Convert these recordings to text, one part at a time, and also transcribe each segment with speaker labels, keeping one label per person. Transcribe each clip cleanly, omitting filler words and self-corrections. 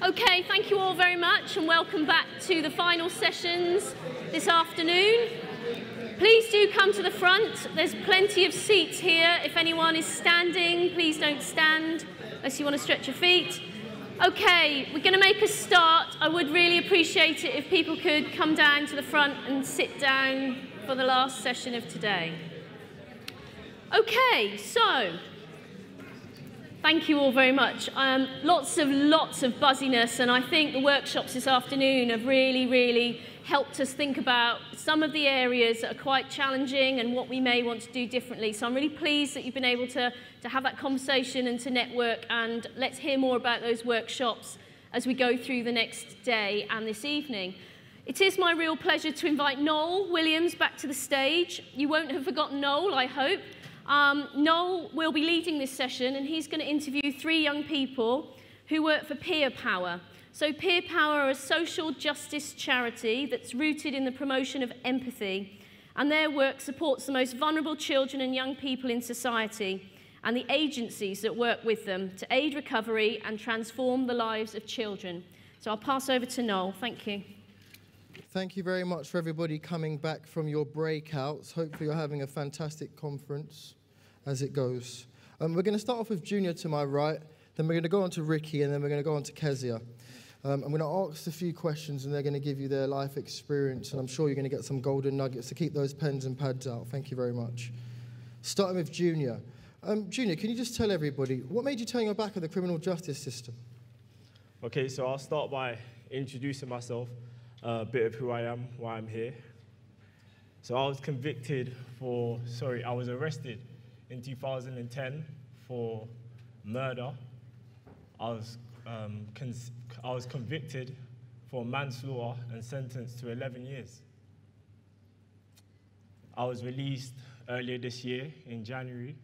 Speaker 1: Okay, thank you all very much and welcome back to the final sessions this afternoon. Please do come to the front. There's plenty of seats here. If anyone is standing, please don't stand unless you want to stretch your feet. Okay, we're going to make a start. I would really appreciate it if people could come down to the front and sit down for the last session of today. Okay, so thank you all very much. Lots of buzziness, and I think the workshops this afternoon have really helped us think about some of the areas that are quite challenging and what we may want to do differently. So I'm really pleased that you've been able to have that conversation and to network, and let's hear more about those workshops as we go through the next day and this evening. It is my real pleasure to invite Noel Williams back to the stage. You won't have forgotten Noel, I hope. Noel will be leading this session, and he's going to interview 3 young people who work for Peer Power. So Peer Power are a social justice charity that's rooted in the promotion of empathy, and their work supports the most vulnerable children and young people in society and the agencies that work with them to aid recovery and transform the lives of children. So I'll pass over to Noel. Thank you.
Speaker 2: Thank you very much for everybody coming back from your breakouts. Hopefully you're having a fantastic conference as it goes. We're going to start off with Junior to my right, then we're going to go on to Ricky, and then we're going to go on to Kezia. I'm going to ask a few questions, and they're going to give you their life experience, and I'm sure you're going to get some golden nuggets, so keep those pens and pads out. Thank you very much. Starting with Junior. Junior, can you just tell everybody, what made you turn your back on the criminal justice system?
Speaker 3: Okay, so I'll start by introducing myself, a bit of who I am, why I'm here. So I was arrested in 2010 for murder. I was convicted for manslaughter and sentenced to 11 years. I was released earlier this year in January,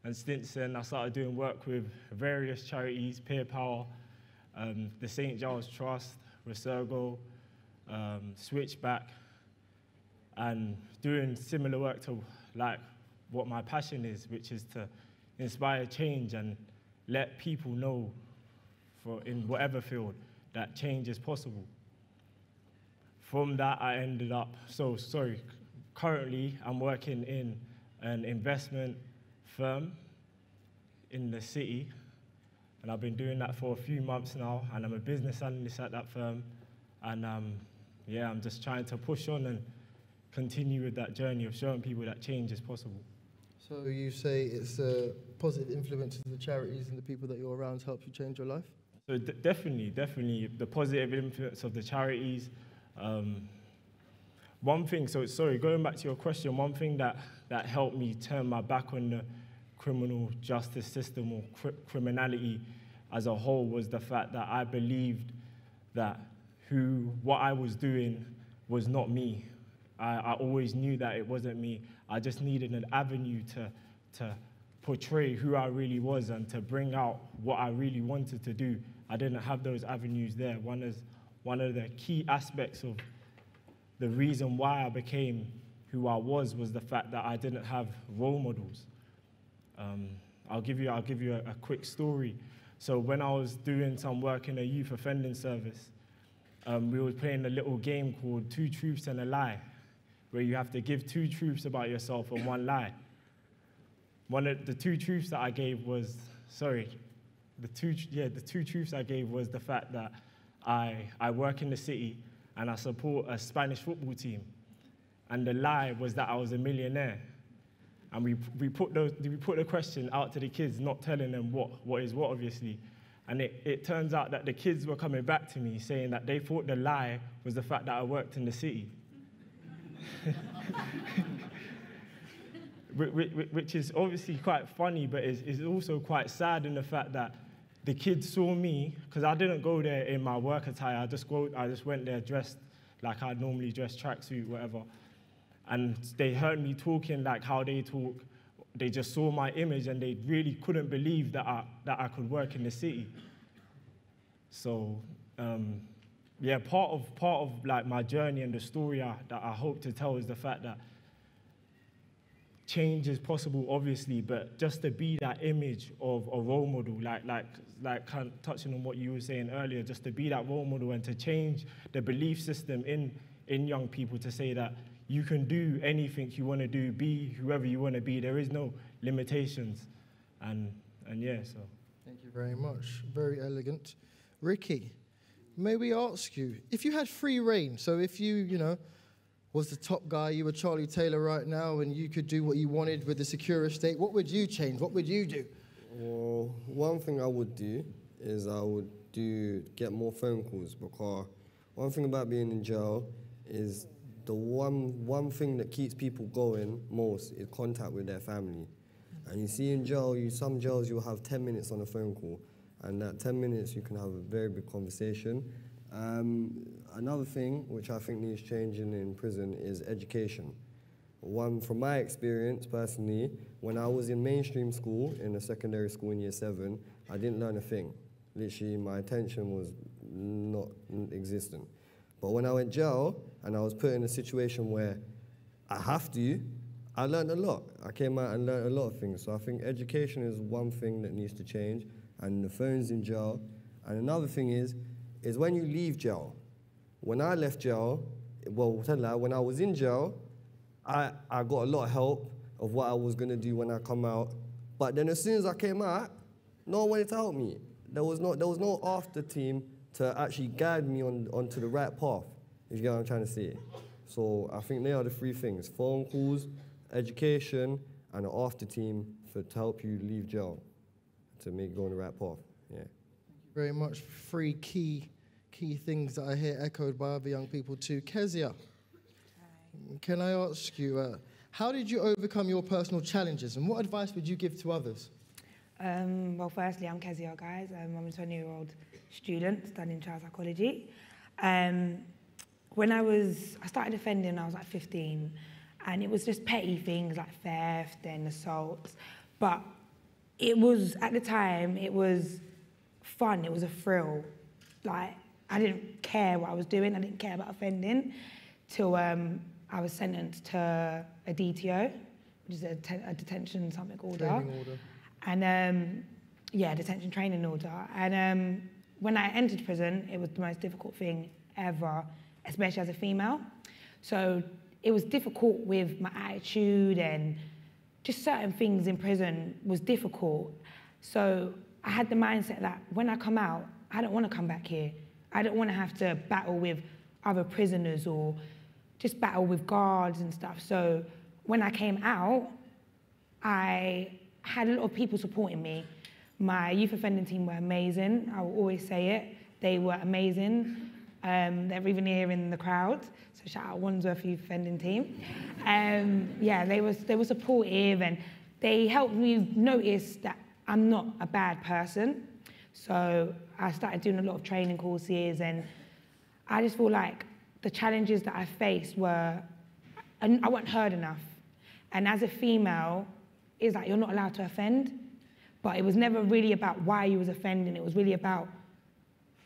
Speaker 3: and since then I started doing work with various charities, Peer Power, the St. Giles Trust, Resurgo, Switchback, and doing similar work to like what my passion is, which is to inspire change and let people know in whatever field that change is possible. From that, I ended up, currently I'm working in an investment firm in the city, and I've been doing that for a few months now, and I'm a business analyst at that firm, and yeah, I'm just trying to push on and continue with that journey of showing people that change is possible.
Speaker 2: So you say it's a positive influence of the charities and the people that you're around helps you change your life?
Speaker 3: So definitely the positive influence of the charities. One thing, going back to your question, one thing that helped me turn my back on the criminal justice system or criminality as a whole was the fact that I believed that what I was doing was not me. I always knew that it wasn't me. I just needed an avenue to portray who I really was and to bring out what I really wanted to do. I didn't have those avenues there. One of the key aspects of the reason why I became who I was the fact that I didn't have role models. I'll give you a quick story. So when I was doing some work in a youth offending service, we were playing a little game called 2 Truths and a Lie, where you have to give 2 truths about yourself and 1 lie. One of the 2 truths that I gave was, the two truths I gave was the fact that I work in the city and I support a Spanish football team. And the lie was that I was a millionaire. And we put the question out to the kids, not telling them what is what, obviously. And it turns out that the kids were coming back to me saying that they thought the lie was the fact that I worked in the city. Which is obviously quite funny, but is also quite sad in the fact that the kids saw me, because I didn't go there in my work attire, I just went there dressed like I'd normally dress, tracksuit, whatever. And they heard me talking like how they talk. They just saw my image and they really couldn't believe that I could work in the city. So yeah, part of like my journey and the story that I hope to tell is the fact that change is possible, obviously, but just to be that image of a role model, like kind of touching on what you were saying earlier, just to be that role model and to change the belief system in young people to say that you can do anything you want to do, be whoever you want to be. There is no limitations, and yeah. So.
Speaker 2: Thank you very much. Very elegant, Ricky. May we ask you, if you had free reign, so if you was the top guy, you were Charlie Taylor right now, and you could do what you wanted with the secure estate, what would you change? What would you do?
Speaker 4: Well, one thing I would do is I would get more phone calls, because one thing about being in jail is the one thing that keeps people going most is contact with their family. And you see in jail, some jails you'll have 10 minutes on a phone call, and that 10 minutes you can have a very big conversation. Another thing which I think needs changing in prison is education. From my experience personally, when I was in mainstream school, in a secondary school in year 7, I didn't learn a thing. Literally, my attention was not existent. But when I went jail and I was put in a situation where I have to, I learned a lot. I came out and learned a lot of things. So I think education is one thing that needs to change, and the phones in jail. And another thing is when you leave jail. When I left jail, when I was in jail, I got a lot of help of what I was going to do when I come out. But then as soon as I came out, no one wanted to help me. There was no after team to actually guide me onto the right path, if you get what I'm trying to say. So I think they are the three things: phone calls, education, and an after team to help you leave jail, to make you go on the right path. Yeah.
Speaker 2: Thank you very much. Three key things that I hear echoed by other young people too. Kezia, can I ask you, how did you overcome your personal challenges, and what advice would you give to others?
Speaker 5: Well, firstly, I'm Kezia, guys. I'm a 20-year-old student studying child psychology. When I started offending when I was like 15, and it was just petty things like theft and assaults. But it was, at the time, it was fun, it was a thrill. Like, I didn't care what I was doing, I didn't care about offending, till I was sentenced to a DTO, which is a detention something order.
Speaker 2: Training order.
Speaker 5: And detention training order. And when I entered prison, it was the most difficult thing ever, especially as a female. So it was difficult with my attitude, and just certain things in prison was difficult. So I had the mindset that when I come out, I don't want to come back here. I don't want to have to battle with other prisoners or just battle with guards and stuff. So when I came out, I had a lot of people supporting me. My youth offending team were amazing. I will always say it. They were amazing. They're even here in the crowd. So shout out Wandsworth Youth Offending Team. They were supportive, and they helped me notice that I'm not a bad person. So I started doing a lot of training courses, and I just feel like the challenges that I faced were, and I wasn't heard enough. And as a female, it's like you're not allowed to offend, but it was never really about why you was offending. It was really about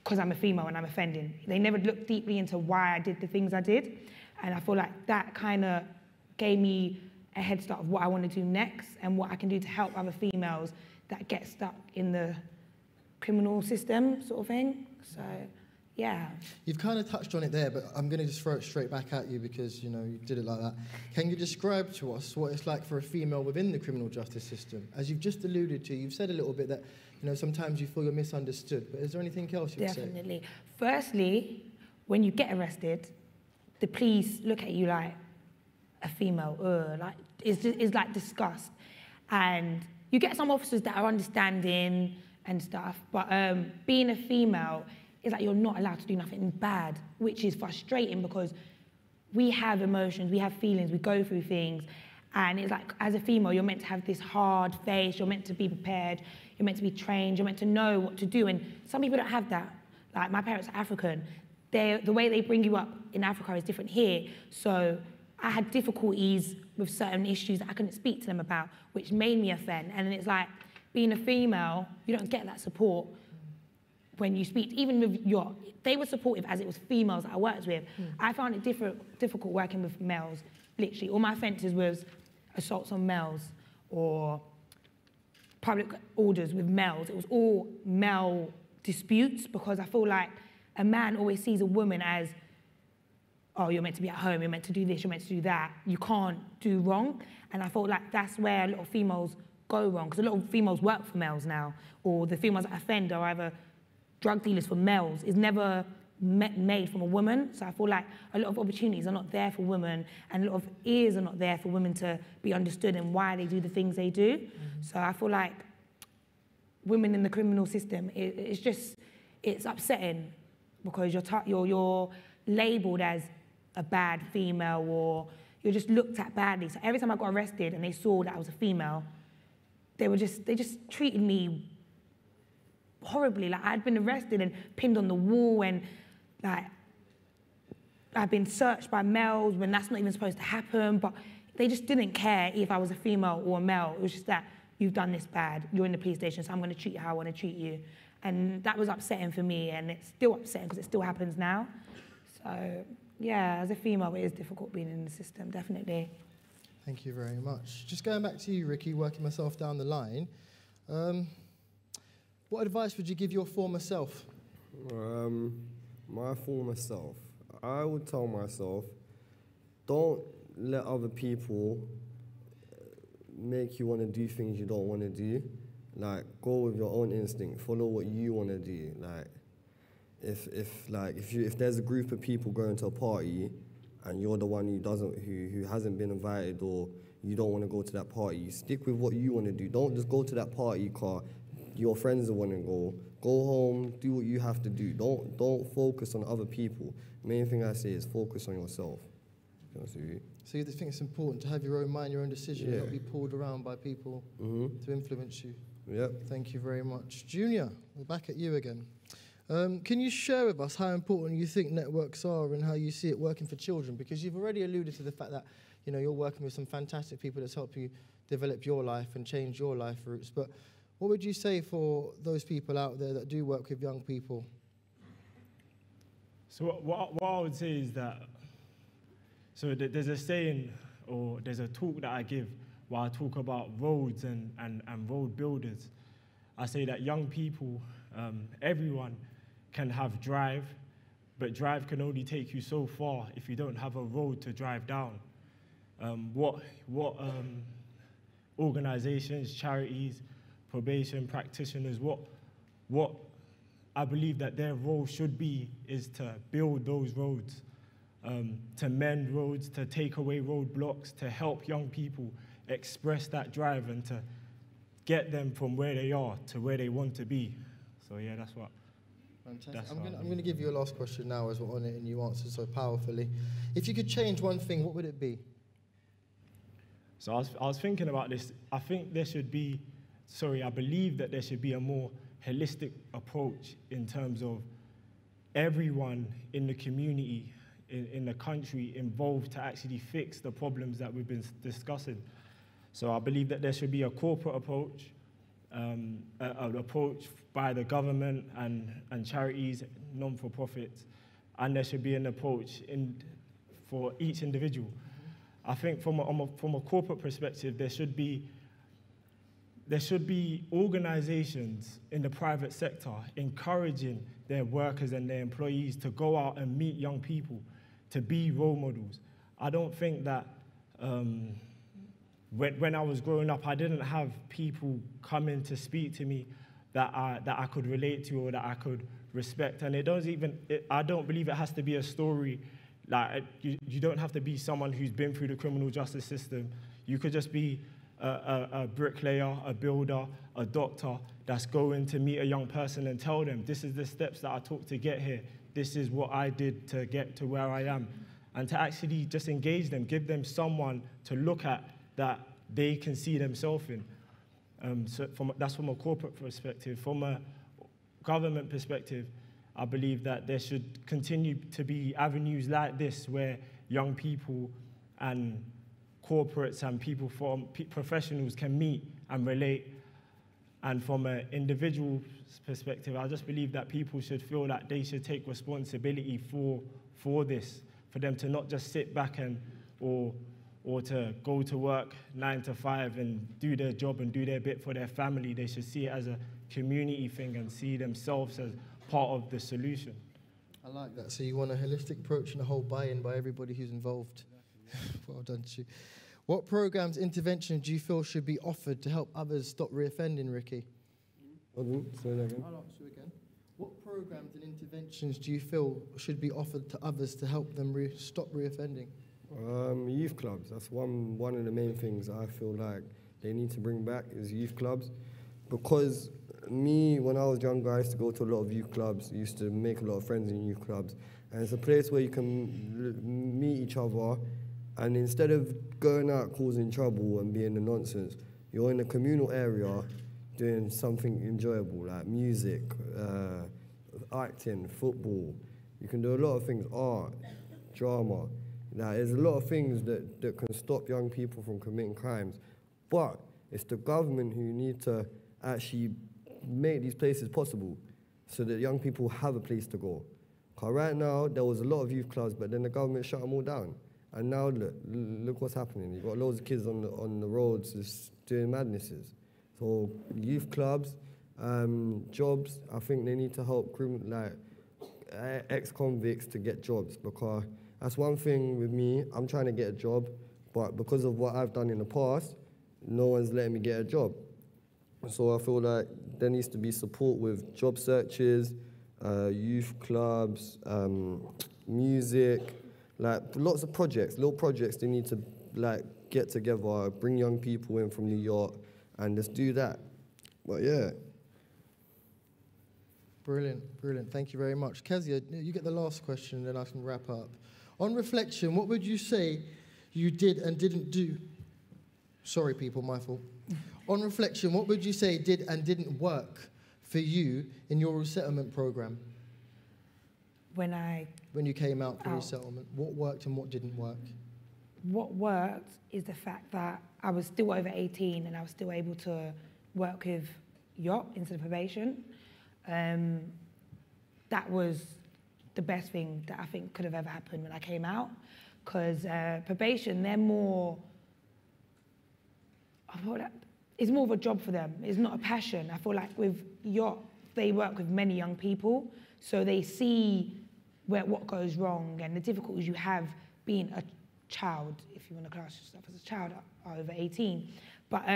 Speaker 5: because I'm a female and I'm offending. They never looked deeply into why I did the things I did. And I feel like that kind of gave me a head start of what I want to do next and what I can do to help other females that get stuck in the criminal system sort of thing. So, yeah.
Speaker 2: You've kind of touched on it there, but I'm going to just throw it straight back at you because, you did it like that. Can you describe to us what it's like for a female within the criminal justice system? As you've just alluded to, you've said a little bit that, sometimes you feel you're misunderstood, but is there anything else you'd say?
Speaker 5: Definitely. Firstly, when you get arrested, the police look at you like a female, it's like disgust. And you get some officers that are understanding and stuff, but being a female, it's like you're not allowed to do nothing bad, which is frustrating because we have emotions, we have feelings, we go through things, and it's like, as a female, you're meant to have this hard face, you're meant to be prepared, you're meant to be trained, you're meant to know what to do, and some people don't have that. Like, my parents are African. The way they bring you up in Africa is different here, so I had difficulties with certain issues that I couldn't speak to them about, which made me offend, and it's like, being a female, you don't get that support when you speak, even with they were supportive as it was females that I worked with. I found it difficult working with males, literally. All my offences was assaults on males or public orders with males. It was all male disputes, because I feel like a man always sees a woman as, oh, you're meant to be at home, you're meant to do this, you're meant to do that, you can't do wrong. And I felt like that's where a lot of females go wrong, because a lot of females work for males now, or the females that offend are either drug dealers for males. It's never made from a woman. So I feel like a lot of opportunities are not there for women, and a lot of ears are not there for women to be understood and why they do the things they do. So I feel like women in the criminal system, it's upsetting, because you're labelled as a bad female, or you're just looked at badly. So every time I got arrested and they saw that I was a female, they just treated me horribly. Like, I'd been arrested and pinned on the wall, and like I'd been searched by males when that's not even supposed to happen, but they just didn't care if I was a female or a male. It was just that, you've done this bad, you're in the police station, so I'm going to treat you how I want to treat you. And that was upsetting for me, and it's still upsetting because it still happens now. So yeah, as a female, it is difficult being in the system, definitely.
Speaker 2: Thank you very much. Just going back to you, Ricky, working myself down the line. What advice would you give your former self?
Speaker 4: My former self, I would tell myself, don't let other people make you want to do things you don't want to do. Like, go with your own instinct, follow what you want to do. Like, if there's a group of people going to a party and you're the one who hasn't been invited, or you don't want to go to that party, you stick with what you want to do. Don't just go to that party because your friends want to go. Go home, do what you have to do. Don't focus on other people. Main thing I say is focus on yourself.
Speaker 2: So you think it's important to have your own mind, your own decision, not be pulled around by people to influence you?
Speaker 4: Yep.
Speaker 2: Thank you very much. Junior, we're back at you again. Can you share with us how important you think networks are and how you see it working for children? Because you've already alluded to the fact that, you know, you're working with some fantastic people that's helped you develop your life and change your life routes. But what would you say for those people out there that do work with young people?
Speaker 3: So what I would say is that, so there's a saying, or there's a talk that I give where I talk about roads and road builders. I say that young people, everyone can have drive, but drive can only take you so far if you don't have a road to drive down. What organizations, charities, probation practitioners, what I believe that their role should be is to build those roads, to mend roads, to take away roadblocks, to help young people express that drive and to get them from where they are to where they want to be. So yeah, that's what.
Speaker 2: Fantastic. I'm going to give you a last question now as we're on it, and you answered so powerfully. If you could change one thing, what would it be?
Speaker 3: So I was thinking about this. I think there should be, I believe that there should be a more holistic approach in terms of everyone in the community, in the country involved to actually fix the problems that we've been discussing. So I believe that there should be a corporate approach, an approach by the government and charities, non-for-profits, and there should be an approach for each individual. I think from a corporate perspective, there should be organizations in the private sector encouraging their workers and their employees to go out and meet young people, to be role models. I don't think that when I was growing up, I didn't have people come in to speak to me that I could relate to or that I could respect. And I don't believe it has to be a story. Like, you don't have to be someone who's been through the criminal justice system. You could just be a bricklayer, a builder, a doctor that's going to meet a young person and tell them, this is the steps that I took to get here. This is what I did to get to where I am. And to actually just engage them, give them someone to look at that they can see themselves in. So that's from a corporate perspective. From a government perspective, I believe that there should continue to be avenues like this where young people and corporates and people from professionals can meet and relate. And from an individual perspective, I just believe that people should feel that they should take responsibility for this, for them to not just sit back or or to go to work 9 to 5 and do their job and do their bit for their family. They should see it as a community thing and see themselves as part of the solution.
Speaker 2: I like that. So you want a holistic approach and a whole buy-in by everybody who's involved. Well done to you. What programs, interventions do you feel should be offered to help others stop reoffending, Ricky?
Speaker 4: Say that again.
Speaker 2: I'll ask you again. What programs and interventions do you feel should be offered to others to help them stop reoffending?
Speaker 4: Youth clubs. That's one of the main things I feel like they need to bring back is youth clubs. Because me, when I was younger, I used to go to a lot of youth clubs. I used to make a lot of friends in youth clubs. And it's a place where you can meet each other. And instead of going out causing trouble and being a nonsense, you're in a communal area doing something enjoyable, like music, acting, football. You can do a lot of things, art, drama. Now, there's a lot of things that can stop young people from committing crimes. But it's the government who need to actually make these places possible so that young people have a place to go. Because right now, there was a lot of youth clubs, but then the government shut them all down. And now look what's happening. You've got loads of kids on the roads just doing madnesses. So youth clubs, jobs, I think they need to help ex-convicts to get jobs, because that's one thing with me. I'm trying to get a job, but because of what I've done in the past, no one's letting me get a job. So I feel like there needs to be support with job searches, youth clubs, music, like lots of projects, little projects they need to like get together, bring young people in from New York and just do that. But yeah.
Speaker 2: Brilliant, brilliant. Thank you very much. Kezia, you get the last question, then I can wrap up. On reflection, what would you say you did and didn't do? Sorry, people, my fault. On reflection, what would you say did and didn't work for you in your resettlement program? When you came out for resettlement, what worked and what didn't work?
Speaker 5: What worked is the fact that I was still over 18 and I was still able to work with yacht instead of probation. That was the best thing that I think could have ever happened when I came out, because probation, they're more, it's more of a job for them. It's not a passion. I feel like with yacht, they work with many young people, so they see what goes wrong and the difficulties you have being a child, if you want to class yourself as a child, over 18. But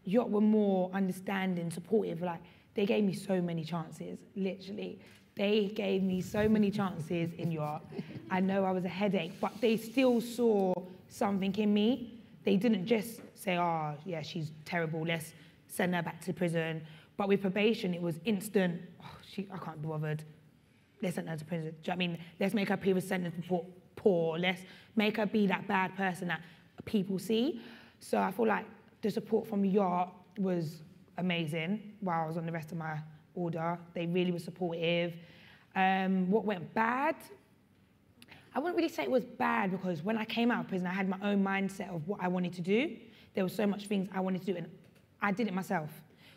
Speaker 5: yacht were more understanding, supportive. Like, they gave me so many chances, literally. They gave me so many chances in yacht. I know I was a headache, but they still saw something in me. They didn't just say, oh, yeah, she's terrible, let's send her back to prison. But with probation, it was instant, oh, I can't be bothered. Let's send her to prison. Do you know what I mean? Let's make her previous sentence report poor. Let's make her be that bad person that people see. So I feel like the support from yacht was amazing while I was on the rest of my order. They really were supportive. What went bad? I wouldn't really say it was bad, because when I came out of prison, I had my own mindset of what I wanted to do. There were so much things I wanted to do, and I did it myself.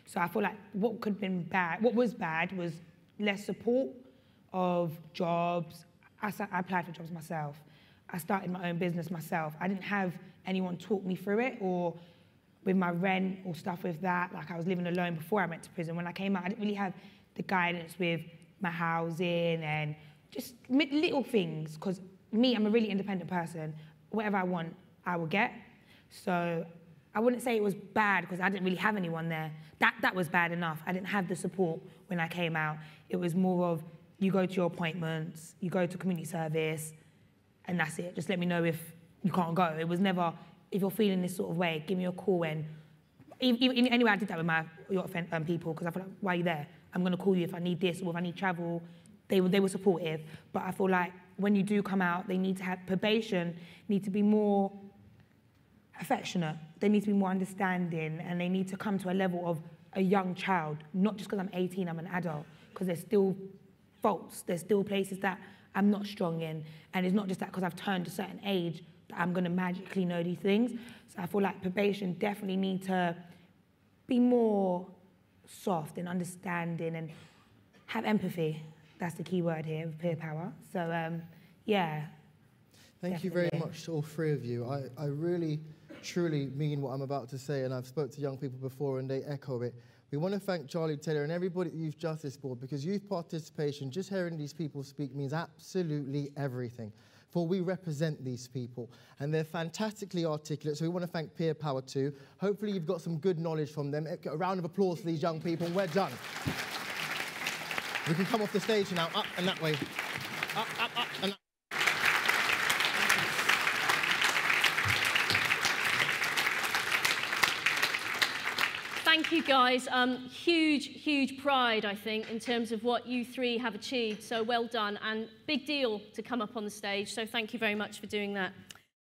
Speaker 5: So I feel like what could have been bad, what was bad was less support of jobs. I applied for jobs myself. I started my own business myself. I didn't have anyone talk me through it, or with my rent or stuff with that. Like, I was living alone before I went to prison. When I came out, I didn't really have the guidance with my housing and just little things, because me, I'm a really independent person. Whatever I want, I will get. So I wouldn't say it was bad, because I didn't really have anyone there. That was bad enough. I didn't have the support when I came out. It was more of, you go to your appointments, you go to community service, and that's it. Just let me know if you can't go. It was never, if you're feeling this sort of way, give me a call. And anyway, I did that with my yacht people, because I feel like, why are you there? I'm going to call you if I need this, or if I need travel. They were supportive. But I feel like when you do come out, they need to have probation, need to be more affectionate. They need to be more understanding, and they need to come to a level of a young child, not just because I'm 18, I'm an adult, because there's still faults, there's still places that I'm not strong in, and it's not just that because I've turned a certain age that I'm going to magically know these things. So I feel like probation definitely need to be more soft and understanding and have empathy. That's the key word here, peer power. So, yeah.
Speaker 2: Thank you very much to all three of you. I really, truly mean what I'm about to say, and I've spoke to young people before and they echo it. We want to thank Charlie Taylor and everybody at the Youth Justice Board, because youth participation, just hearing these people speak, means absolutely everything. For we represent these people, and they're fantastically articulate, so we want to thank Peer Power too. Hopefully you've got some good knowledge from them. A round of applause for these young people, and we're done. We can come off the stage now, up and that way. Up, and up.
Speaker 1: Thank you, guys. Huge pride, I think, in terms of what you three have achieved. So well done, and big deal to come up on the stage. So thank you very much for doing that.